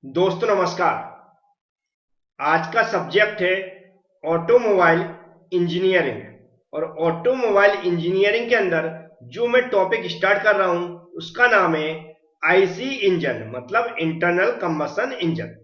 दोस्तों नमस्कार। आज का सब्जेक्ट है ऑटोमोबाइल इंजीनियरिंग। और ऑटोमोबाइल इंजीनियरिंग के अंदर जो मैं टॉपिक स्टार्ट कर रहा हूं उसका नाम है आईसी इंजन, मतलब इंटरनल कंबशन इंजन।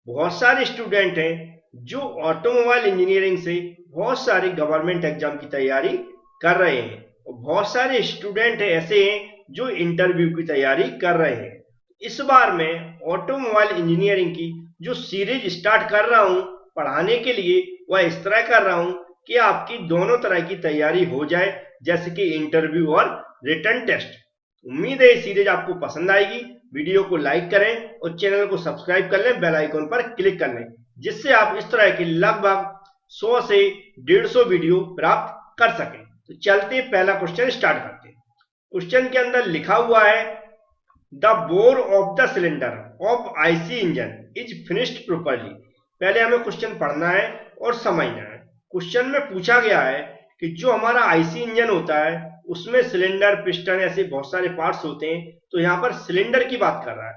बहुत सारे स्टूडेंट हैं जो ऑटोमोबाइल इंजीनियरिंग से बहुत सारी गवर्नमेंट एग्जाम की तैयारी कर रहे हैं और बहुत सारे स्टूडेंट ऐसे हैं जो इंटरव्यू की तैयारी कर रहे हैं। इस बार मैं ऑटोमोबाइल इंजीनियरिंग की जो सीरीज स्टार्ट कर रहा हूं पढ़ाने के लिए, वह इस तरह कर रहा हूं कि आपकी दोनों तरह की तैयारी हो जाए, जैसे कि इंटरव्यू और रिटन टेस्ट। उम्मीद है ये सीरीज आपको पसंद आएगी। वीडियो को लाइक करें और चैनल को सब्सक्राइब कर लें, बेल आइकन पर क्लिक कर लें, जिससे आप इस तरह के लगभग 100 से 150 वीडियो प्राप्त कर सकें। तो चलते पहला क्वेश्चन स्टार्ट करते हैं। क्वेश्चन के अंदर लिखा हुआ है the bore of the cylinder of IC engine is finished properly. पहले हमें क्वेश्चन पढ़ना है और समझना है। क्वेश्चन में पूछा गया है कि जो हमारा आईसी इंजन होता है उसमें सिलेंडर, पिस्टन ऐसे बहुत सारे पार्ट्स होते हैं। तो यहाँ पर सिलेंडर की बात कर रहा है,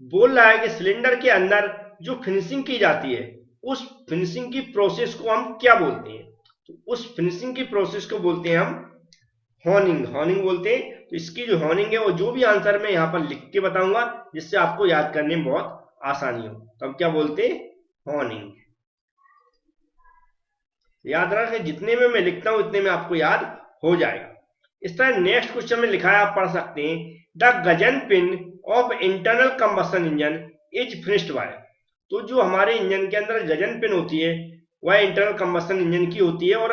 बोल रहा है कि सिलेंडर के अंदर जो फिनिशिंग की जाती है उस फिनिशिंग की प्रोसेस को हम क्या बोलते हैं। तो उस फिनिशिंग की प्रोसेस को बोलते हैं हम हॉर्निंग। हॉर्निंग बोलते हैं। तो इसकी जो हॉर्निंग है वो जो भी आंसर मैं यहाँ पर लिख के बताऊंगा जिससे आपको याद करने में बहुत आसानी हो। तो हम क्या बोलते हैं, हॉर्निंग। याद रखें, जितने में मैं लिखता हूं उतने में आपको याद हो जाएगा। इस तरह नेक्स्ट क्वेश्चन में लिखा है, आप पढ़ सकते हैं, the gudgeon pin of internal combustion engine is finished by. तो जो हमारे इंजन के अंदर गजन पिन होती है वह इंटरनल कंबशन इंजन की होती है और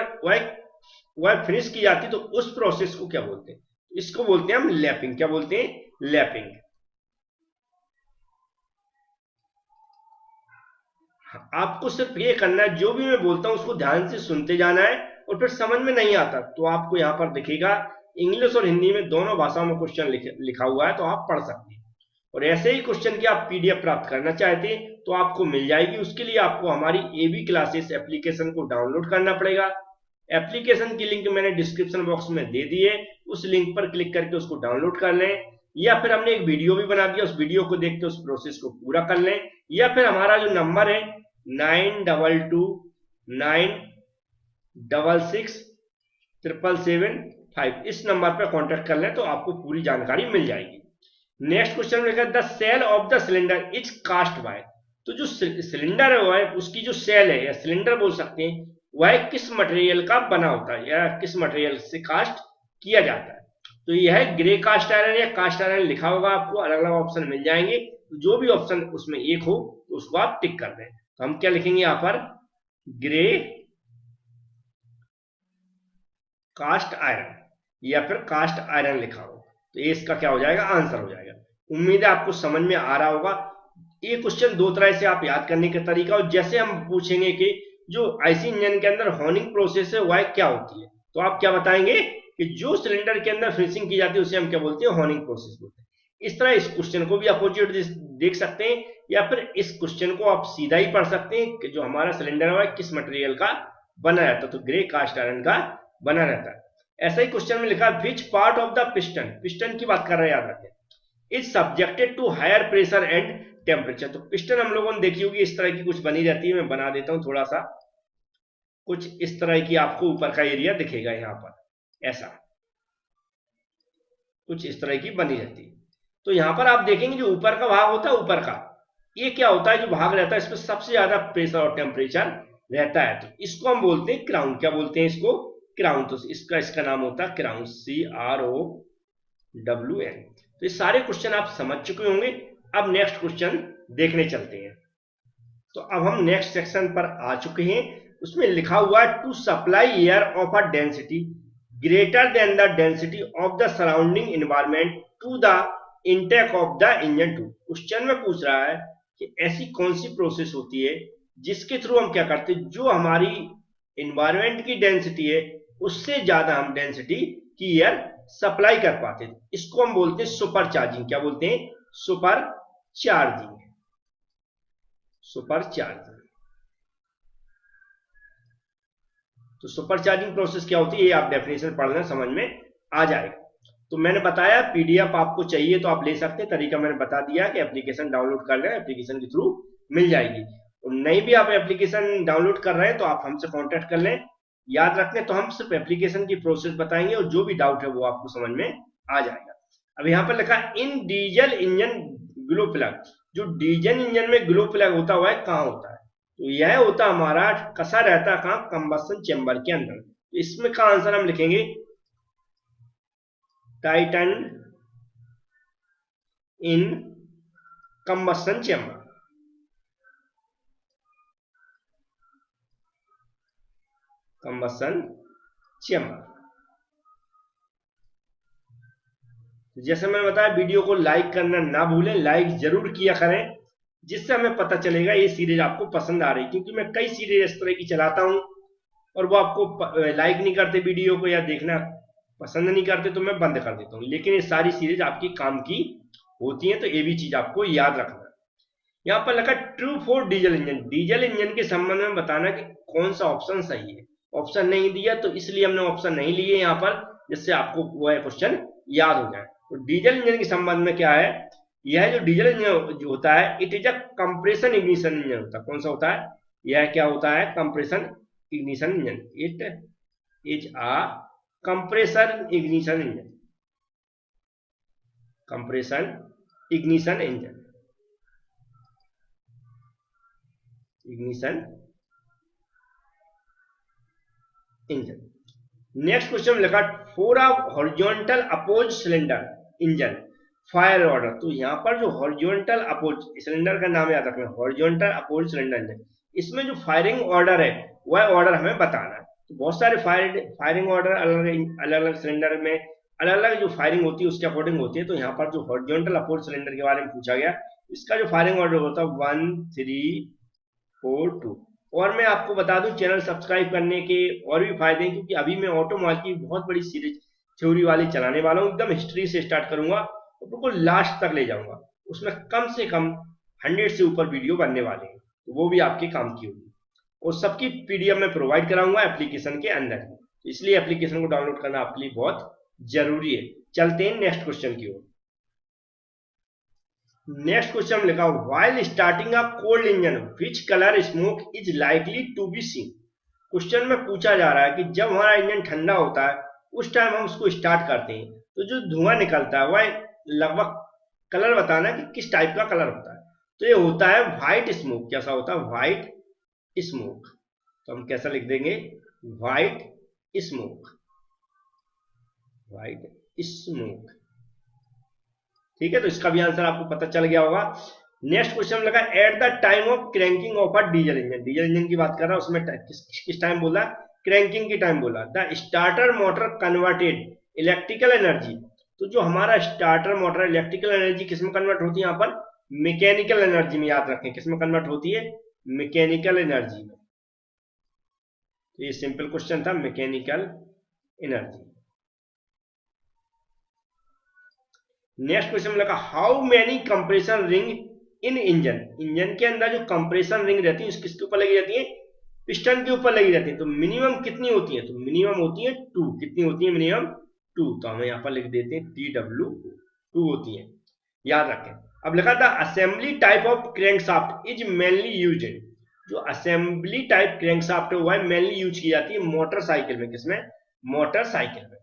वह फिनिश की जाती है। तो उस प्रोसेस को क्या बोलते हैं, इसको बोलते हैं हम लैपिंग। क्या बोलते हैं, लैपिंग। आपको सिर्फ ये करना है, जो भी मैं बोलता हूं उसको ध्यान से सुनते जाना है और फिर समझ में नहीं आता तो आपको यहाँ पर दिखेगा इंग्लिश और हिंदी में दोनों भाषाओं में क्वेश्चन लिखा हुआ है, तो आप पढ़ सकते हैं। और ऐसे ही क्वेश्चन की आप पीडीएफ प्राप्त करना चाहते हैं तो आपको मिल जाएगी। उसके लिए आपको हमारी एबी क्लासेस एप्लीकेशन को डाउनलोड करना पड़ेगा। एप्लीकेशन की लिंक मैंने डिस्क्रिप्शन बॉक्स में दे दी है, उस लिंक पर क्लिक करके उसको डाउनलोड कर लें, या फिर हमने एक वीडियो भी बना दिया, उस वीडियो को देख के उस प्रोसेस को पूरा कर लें, या फिर हमारा जो नंबर है 9229667775, इस नंबर पर कॉन्टेक्ट कर लें तो आपको पूरी जानकारी मिल जाएगी। नेक्स्ट क्वेश्चन में लिखा है the cell of the cylinder is cast by. तो जो सिलेंडर है वह, उसकी जो सेल है या सिलेंडर बोल सकते हैं, वह किस मटेरियल का बना होता है या किस मटेरियल से कास्ट किया जाता है। तो यह है ग्रे कास्ट आयरन या कास्ट आयरन लिखा होगा, आपको अलग अलग ऑप्शन मिल जाएंगे। तो जो भी ऑप्शन उसमें एक हो तो उसको आप टिक कर दें। तो हम क्या लिखेंगे यहाँ पर, ग्रे कास्ट आयरन या फिर कास्ट आयरन लिखा हो, तो ये इसका क्या हो जाएगा, आंसर हो जाएगा। उम्मीद है आपको समझ में आ रहा होगा। ये क्वेश्चन दो तरह से आप याद करने का तरीका, और जैसे हम पूछेंगे कि जो आईसी इंजन के अंदर हॉर्निंग प्रोसेस है वह क्या होती है, तो आप क्या बताएंगे कि जो सिलेंडर के अंदर फिनिशिंग की जाती है उसे हम क्या बोलते हैं, हॉर्निंग प्रोसेस बोलते हैं। इस तरह इस क्वेश्चन को भी अपोजिट देख सकते हैं, या फिर इस क्वेश्चन को आप सीधा ही पढ़ सकते हैं कि जो हमारा सिलेंडर है किस मटेरियल का बना रहता है, तो ग्रे कास्ट आयरन का बना रहता है। ऐसा ही क्वेश्चन में लिखा which part of the piston, piston की बात कर रहे हैं, याद रखें, is subjected to higher pressure and temperature. तो पिस्टन हम लोगों ने देखी होगी, इस तरह की कुछ बनी रहती है। मैं बना देता हूं थोड़ा सा, कुछ इस तरह की आपको ऊपर का एरिया दिखेगा यहाँ पर, ऐसा कुछ इस तरह की बनी रहती है। तो यहाँ पर आप देखेंगे जो ऊपर का भाग होता है, ऊपर का ये क्या होता है, जो भाग रहता है इसमें सबसे ज्यादा प्रेशर और टेम्परेचर रहता है, तो इसको हम बोलते हैं क्राउन। क्या बोलते हैं इसको, क्राउन। तो इसका नाम होता है क्राउन, CROWN। तो ये सारे क्वेश्चन आप समझ चुके होंगे। अब नेक्स्ट क्वेश्चन देखने चलते हैं। तो अब हम नेक्स्ट सेक्शन पर आ चुके हैं। उसमें लिखा हुआ है to supply air of a density greater than the density of the surrounding environment to the intake of the engine to. Question में पूछ रहा है कि ऐसी कौन सी प्रोसेस होती है जिसके थ्रू हम क्या करते हैं, जो हमारी एनवायरमेंट की डेंसिटी है उससे ज्यादा हम डेंसिटी की एयर सप्लाई कर पाते हैं। इसको हम बोलते हैं सुपर चार्जिंग। क्या बोलते हैं, सुपर चार्जिंग। Super charging. तो सुपर चार्जिंग प्रोसेस क्या होती है, ये आप डेफिनेशन पढ़ लें, समझ में आ जाएगा। तो मैंने बताया पीडीएफ आपको चाहिए तो आप ले सकते हैं, तरीका मैंने बता दिया कि एप्लीकेशन डाउनलोड कर लें, एप्लीकेशन के थ्रू मिल जाएगी। और नहीं भी आप एप्लीकेशन डाउनलोड कर रहे हैं तो आप हमसे कांटेक्ट कर लें। याद रखें, तो हम सिर्फ एप्लीकेशन की प्रोसेस बताएंगे और जो भी डाउट है वो आपको समझ में आ जाएगा। अब यहाँ पर लिखा in diesel engine glow plug, जो डीजल इंजन में ग्लो प्लग होता हुआ है कहाँ होता है, तो यह होता हमारा कसा रहता है कहाँ, कंबस्शन चेंबर के अंदर। तो इसमें का आंसर हम लिखेंगे टाइटन इन कंबस्शन चेंबर। Combustion chamber. जैसे मैंने बताया वीडियो को लाइक करना ना भूलें, लाइक जरूर किया करें, जिससे हमें पता चलेगा ये सीरीज आपको पसंद आ रही है। क्योंकि मैं कई सीरीज इस तरह की चलाता हूं और वो आपको लाइक नहीं करते वीडियो को या देखना पसंद नहीं करते तो मैं बंद कर देता हूं, लेकिन ये सारी सीरीज आपकी काम की होती है, तो ये भी चीज आपको याद रखना। यहाँ पर लिखा true for diesel engine, diesel engine के संबंध में बताना कि कौन सा ऑप्शन सही है। ऑप्शन नहीं दिया तो इसलिए हमने ऑप्शन नहीं लिए यहाँ पर, जिससे आपको वो क्वेश्चन याद हो जाए। तो डीजल इंजन के संबंध में क्या है, यह जो डीजल इंजन जो होता है it is a compression ignition engine होता है। कौन सा होता है, यह क्या होता है, compression ignition engine. It is a compression ignition engine, compression ignition engine, ignition engine. Next question लिखा for a horizontal opposed cylinder engine fire order. तो यहाँ पर जो हॉरिजॉन्टल अपोज सिलेंडर का नाम याद रखना, हॉरिजॉन्टल अपोज सिलेंडर इंजन, इसमें जो फायरिंग ऑर्डर है वह ऑर्डर हमें बताना है। तो बहुत सारे फायरिंग ऑर्डर अलग अलग सिलेंडर में अलग अलग जो फायरिंग होती है उसके अकॉर्डिंग होती है। तो यहाँ पर जो हॉरिजॉन्टल अपोज सिलेंडर के बारे में पूछा गया, इसका जो फायरिंग ऑर्डर होता है 1 3 4 2। और मैं आपको बता दूं चैनल सब्सक्राइब करने के और भी फायदे हैं, क्योंकि अभी मैं ऑटोमोबाइल की बहुत बड़ी सीरीज थ्योरी वाली चलाने वाला हूं। एकदम हिस्ट्री से स्टार्ट करूंगा और बिल्कुल लास्ट तक ले जाऊंगा, उसमें कम से कम 100 से ऊपर वीडियो बनने वाले हैं, तो वो भी आपके काम की होगी। और सबकी पीडीएफ में प्रोवाइड कराऊंगा एप्लीकेशन के अंदर, तो इसलिए एप्लीकेशन को डाउनलोड करना आपके लिए बहुत जरूरी है। चलते हैं नेक्स्ट क्वेश्चन की ओर। नेक्स्ट क्वेश्चन लिखा while starting a cold engine which colour smoke is likely to be seen. Question में पूछा जा रहा है कि जब हमारा इंजन ठंडा होता है उस टाइम हम उसको स्टार्ट करते हैं तो जो धुआं निकलता है वह लगभग कलर बताना कि किस टाइप का कलर होता है। तो ये होता है व्हाइट स्मोक। कैसा होता है, व्हाइट स्मोक। तो हम कैसा लिख देंगे, व्हाइट स्मोक, व्हाइट स्मोक। ठीक है, तो इसका भी आंसर आपको पता चल गया होगा। नेक्स्ट क्वेश्चन लगा at the time of cranking of a diesel engine, diesel engine की बात कर रहा है, उसमें किस टाइम बोला, क्रैंकिंग की टाइम बोला। The starter motor converted electrical energy. तो जो हमारा स्टार्टर मोटर इलेक्ट्रिकल एनर्जी किस में कन्वर्ट होती है, यहाँ पर मैकेनिकल एनर्जी में। याद रखें किस में कन्वर्ट होती है, मैकेनिकल एनर्जी में। तो ये सिंपल क्वेश्चन था, मैकेनिकल एनर्जी। नेक्स्ट क्वेश्चन लगा how many compression ring in engine. Engine के अंदर जो कंप्रेशन रिंग रहती है किसके ऊपर लगी रहती है, पिस्टन के ऊपर लगी रहती है। तो मिनिमम कितनी होती है, तो मिनिमम होती है 2। कितनी होती है, मिनिमम 2। तो हम यहाँ पर लिख देते हैं TW 2 होती है, याद रखें। अब लिखा था assembly type of crankshaft is mainly used. जो असेंबली टाइप क्रैंकशाफ्ट है वह मेनली यूज की जाती है मोटरसाइकिल में। किसमें, मोटरसाइकिल में।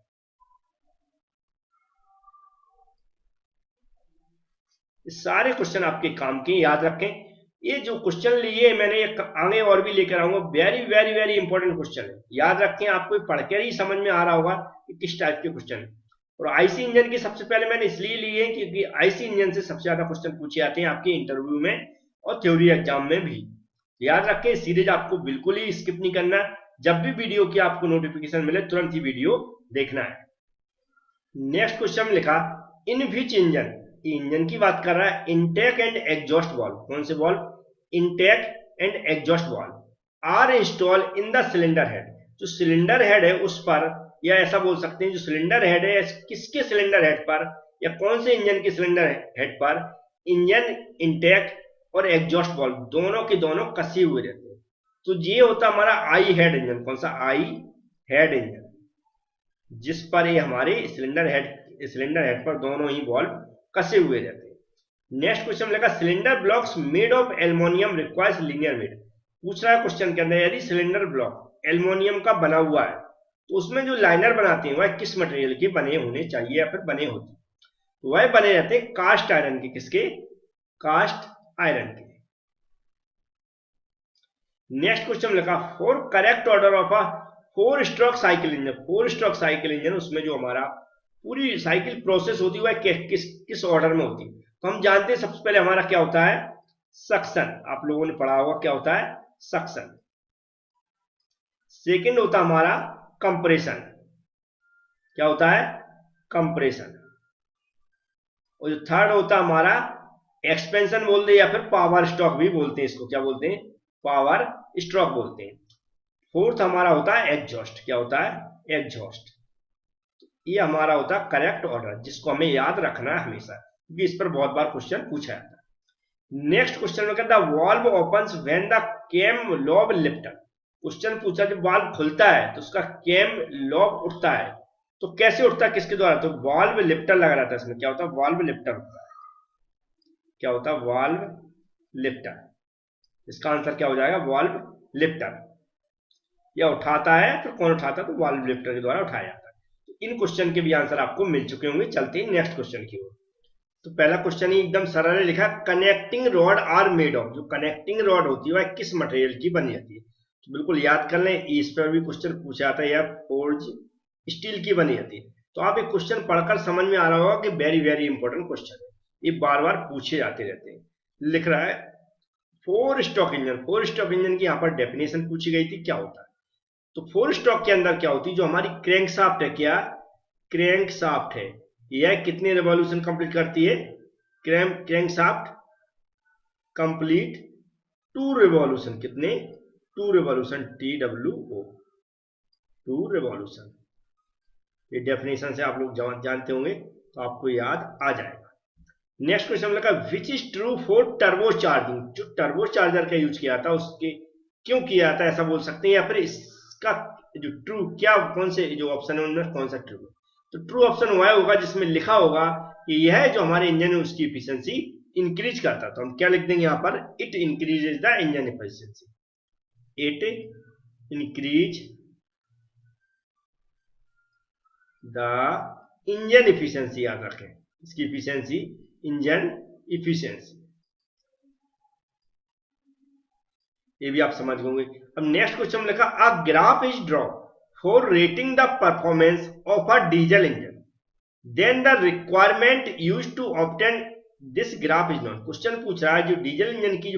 सारे क्वेश्चन आपके काम के, याद रखें। ये जो क्वेश्चन लिए मैंने आगे और भी लेकर आऊंगा, very very very important question है। याद रखें, आपको पढ़कर ही समझ में आ रहा होगा कि किस टाइप के क्वेश्चन है। और आईसी इंजन की सबसे पहले मैंने इसलिए लिए क्योंकि आईसी इंजन से सबसे ज्यादा क्वेश्चन पूछे जाते हैं आपके इंटरव्यू में और थ्योरी एग्जाम में भी। याद रखें, सीरीज आपको बिल्कुल ही स्किप नहीं करना। जब भी वीडियो की आपको नोटिफिकेशन मिले तुरंत ही वीडियो देखना है। नेक्स्ट क्वेश्चन लिखा इन विच इंजन, इंजन की बात कर रहा है, इनटेक एंड एग्जॉस्ट वाल्व। कौन से valve, intake and exhaust valve are install in the cylinder head. जो सिलेंडर हेड है उस पर, या ऐसा बोल सकते हैं जो सिलेंडर हेड है किसके सिलेंडर हेड पर, या कौन से इंजन के सिलेंडर हेड पर इंजन इनटेक और एग्जॉस्ट वाल्व दोनों के दोनों कसे हुए रहते हैं। तो ये होता हमारा आई हेड इंजन। कौन सा, आई हेड इंजन, जिस पर ये हमारे सिलेंडर हेड सिलेंडर हेड पर दोनों ही वाल्व कसे हुए रहते हैं। नेक्स्ट क्वेश्चन में लिखा cylinder blocks made of aluminium requires linear made. पूछ रहा है क्वेश्चन के अंदर, यदि सिलेंडर ब्लॉक एल्युमिनियम का बना हुआ है तो उसमें जो लाइनर बनाते हैं वह किस मटेरियल के बने होने चाहिए या फिर बने होते हैं? तो वह बने रहते हैं कास्ट आयरन के। किसके? कास्ट आयरन के। नेक्स्ट क्वेश्चन लिखा for correct order of a 4 stroke cycle engine. 4 stroke cycle engine, उसमें जो हमारा पूरी साइकिल प्रोसेस होती है वह किस ऑर्डर में होती है? तो हम जानते हैं सबसे पहले हमारा क्या होता है, सक्शन। आप लोगों ने पढ़ा होगा क्या होता है, सक्शन। सेकंड होता हमारा कंप्रेशन। क्या होता है, कंप्रेशन। और जो थर्ड होता हमारा एक्सपेंशन बोलते हैं या फिर पावर स्ट्रोक भी बोलते हैं इसको। क्या बोलते हैं, पावर स्ट्रोक बोलते हैं। फोर्थ हमारा होता है एग्जॉस्ट। क्या होता है, एग्जॉस्ट। ये हमारा होता है करेक्ट ऑर्डर, जिसको हमें याद रखना है हमेशा, क्योंकि इस पर बहुत बार क्वेश्चन पूछा जाता है। नेक्स्ट क्वेश्चन में कहता है valve opens when the cam lobe lifter. Question पूछा जब वाल्व खुलता है तो उसका कैम लॉब उठता है, तो कैसे उठता है, किसके द्वारा? तो वाल्व लिफ्टर लगा रहता है इसमें। क्या होता है, वाल्व लिफ्टर होता है। क्या होता है, वाल्व लिफ्टर। इसका आंसर क्या हो जाएगा, वाल्व लिफ्टर। या उठाता है, फिर कौन उठाता है, तो वाल्व लिफ्टर के द्वारा उठाया जाता है। तो इन क्वेश्चन के भी आंसर आपको मिल चुके होंगे। चलते हैं नेक्स्ट क्वेश्चन की ओर। तो पहला क्वेश्चन ही एकदम सरल है, लिखा connecting rod are made of. जो कनेक्टिंग रॉड होती है वह किस मटेरियल की बनी जाती है? तो बिल्कुल याद कर लें, इस पर भी क्वेश्चन पूछा जाता है, या फोर्ज स्टील की बनी जाती है। तो आप एक क्वेश्चन पढ़कर समझ में आ रहा होगा कि वेरी वेरी इंपॉर्टेंट क्वेश्चन है, ये बार बार पूछे जाते रहते हैं। लिख रहा है 4 स्ट्रोक इंजन। 4 स्ट्रोक इंजन की यहाँ पर डेफिनेशन पूछी गई थी, क्या होता है? तो 4 स्ट्रोक के अंदर क्या होती है, जो हमारी क्रैंक शाफ्ट है, क्या क्रैंक शाफ्ट है, यह कितने रिवॉल्यूशन कंप्लीट करती है? Crank shaft complete 2 revolution. कितने? 2 रिवॉल्यूशन, TWO, 2 रिवॉल्यूशन। ये डेफिनेशन से आप लोग जानते होंगे, तो आपको याद आ जाएगा। नेक्स्ट क्वेश्चन लगा which is true for turbo charging. जो टर्बो चार्जर का यूज किया था उसके क्यों किया था, ऐसा बोल सकते हैं, या फिर इसका जो ट्रू क्या, कौन से जो ऑप्शन है उनमें कौन सा ट्रू? तो ट्रू ऑप्शन वह होगा जिसमें लिखा होगा कि यह जो हमारे इंजन है उसकी एफिशिएंसी इंक्रीज करता। तो हम क्या लिख देंगे यहाँ पर, it increases the engine efficiency. It increase the engine efficiency. याद रखें इसकी एफिशिएंसी, इंजन एफिशिएंसी, ये भी आप समझ गए। अब नेक्स्ट क्वेश्चन में लिखा a graph is draw for rating the performance of a diesel engine, then the requirement used to obtain this graph is known. Question पूछ रहा है जो डीजल इंजन की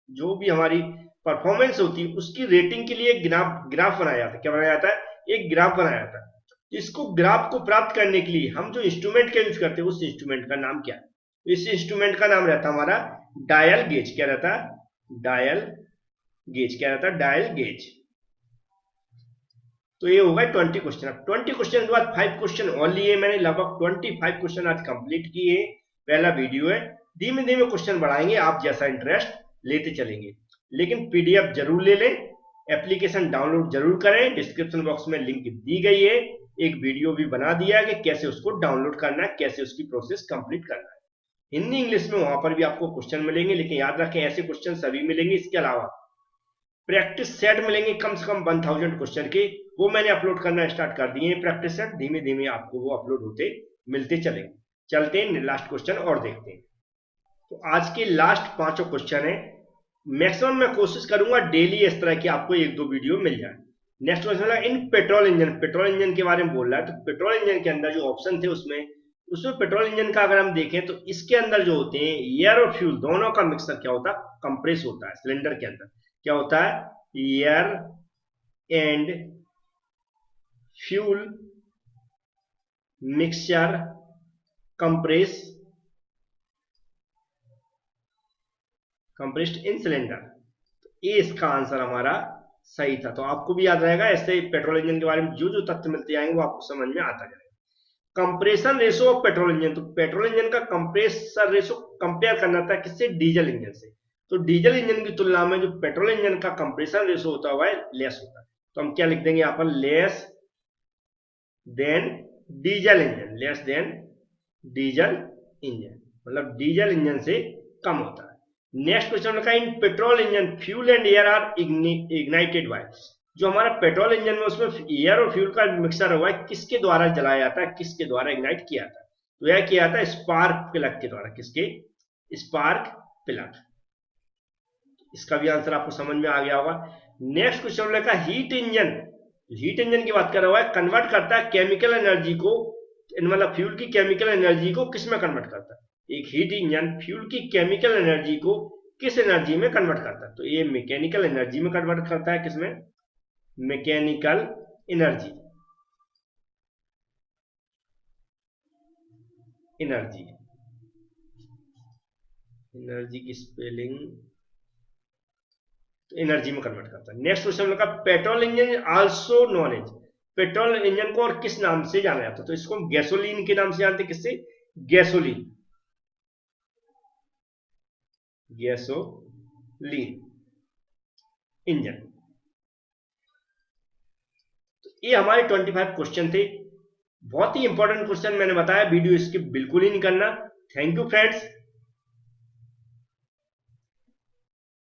जो भी हमारी परफॉर्मेंस होती है उसकी रेटिंग के लिए ग्राफ बनाया जाता है। क्या बनाया जाता है, एक ग्राफ बनाया जाता है। इसको ग्राफ को प्राप्त करने के लिए हम जो इंस्ट्रूमेंट का यूज करते हैं उस इंस्ट्रूमेंट का नाम क्या है? इस इंस्ट्रूमेंट का नाम रहता है हमारा डायल गेज। क्या रहता है, डायल गेज। क्या रहता है, डायल गेज। तो ये होगा 20 क्वेश्चन। अब 20 क्वेश्चन के बाद 5 क्वेश्चन और लिए मैंने, लगभग 25 क्वेश्चन आज कंप्लीट किए। पहला वीडियो है, धीमे धीमे क्वेश्चन बढ़ाएंगे, आप जैसा इंटरेस्ट लेते चलेंगे। लेकिन PDF जरूर ले लें, एप्लीकेशन डाउनलोड जरूर करें। डिस्क्रिप्शन बॉक्स में लिंक दी गई है, एक वीडियो भी बना दिया कि कैसे उसको डाउनलोड करना है, कैसे उसकी प्रोसेस कंप्लीट करना है। हिंदी इंग्लिश में वहां पर भी आपको क्वेश्चन मिलेंगे, लेकिन याद रखें ऐसे क्वेश्चन सभी मिलेंगे। इसके अलावा प्रैक्टिस सेट मिलेंगे कम से कम 1000 क्वेश्चन के, वो मैंने अपलोड करना स्टार्ट कर दिए हैं। प्रैक्टिस सेट धीमे धीमे आपको वो अपलोड होते मिलते चलेंगे। चलते हैं लास्ट क्वेश्चन और देखते हैं। तो आज के लास्ट 5 क्वेश्चन है। मैक्सिमम मैं कोशिश करूंगा डेली इस तरह की आपको 1-2 वीडियो मिल जाए। नेक्स्ट क्वेश्चन है in petrol engine. Petrol engine के बारे में बोल रहा है। तो पेट्रोल इंजन के अंदर जो ऑप्शन थे उसमें पेट्रोल इंजन का अगर हम देखें तो इसके अंदर जो होते हैं एयर और फ्यूल दोनों का मिक्सर क्या होता है, कंप्रेस होता है। सिलेंडर के अंदर क्या होता है, air and fuel mixture compressed in cylinder. ये इसका आंसर हमारा सही था। तो आपको भी याद रहेगा, ऐसे पेट्रोल इंजन के बारे में जो जो तथ्य मिलते जाएंगे वो आपको समझ में आता जाएगा। Compression ratio of petrol engine. तो पेट्रोल इंजन का कंप्रेसर रेशो कंपेयर करना था किससे, डीजल इंजन से। तो डीजल इंजन की तुलना में जो पेट्रोल इंजन का कंप्रेशन रेशो होता है वह लेस होता है। तो हम क्या लिख देंगे यहाँ पर, less than diesel engine, less than diesel engine, मतलब डीजल इंजन से कम होता है। नेक्स्ट क्वेश्चन लिखा है in petrol engine fuel and air are ignited by, जो हमारा पेट्रोल इंजन में उसमें एयर और फ्यूल का मिक्सर हुआ है, किसके द्वारा जलाया जाता है, किसके द्वारा इग्नाइट किया जाता है? तो यह किया जाता है स्पार्क प्लग के द्वारा। किसके? Spark plug. इसका भी आंसर आपको समझ में आ गया होगा। नेक्स्ट क्वेश्चन लिखा हीट इंजन, हीट इंजन की बात कर रहा है, कन्वर्ट करता है केमिकल एनर्जी को, मतलब फ्यूल की केमिकल एनर्जी को किस में कन्वर्ट करता है? एक हीट इंजन फ्यूल की केमिकल एनर्जी को किस एनर्जी में कन्वर्ट करता है? तो ये मैकेनिकल एनर्जी में कन्वर्ट करता है। किसमें? मैकेनिकल एनर्जी, एनर्जी, एनर्जी की स्पेलिंग, तो एनर्जी में कन्वर्ट करता है। नेक्स्ट क्वेश्चन लगा petrol engine also known as, petrol engine को और किस नाम से जाना जाता है? तो इसको हम गैसोलीन के नाम से जानते हैं। किससे? Gasoline, gasoline engine. तो ये हमारे 25 क्वेश्चन थे, बहुत ही इंपॉर्टेंट क्वेश्चन मैंने बताया, वीडियो स्किप बिल्कुल ही नहीं करना। Thank you friends.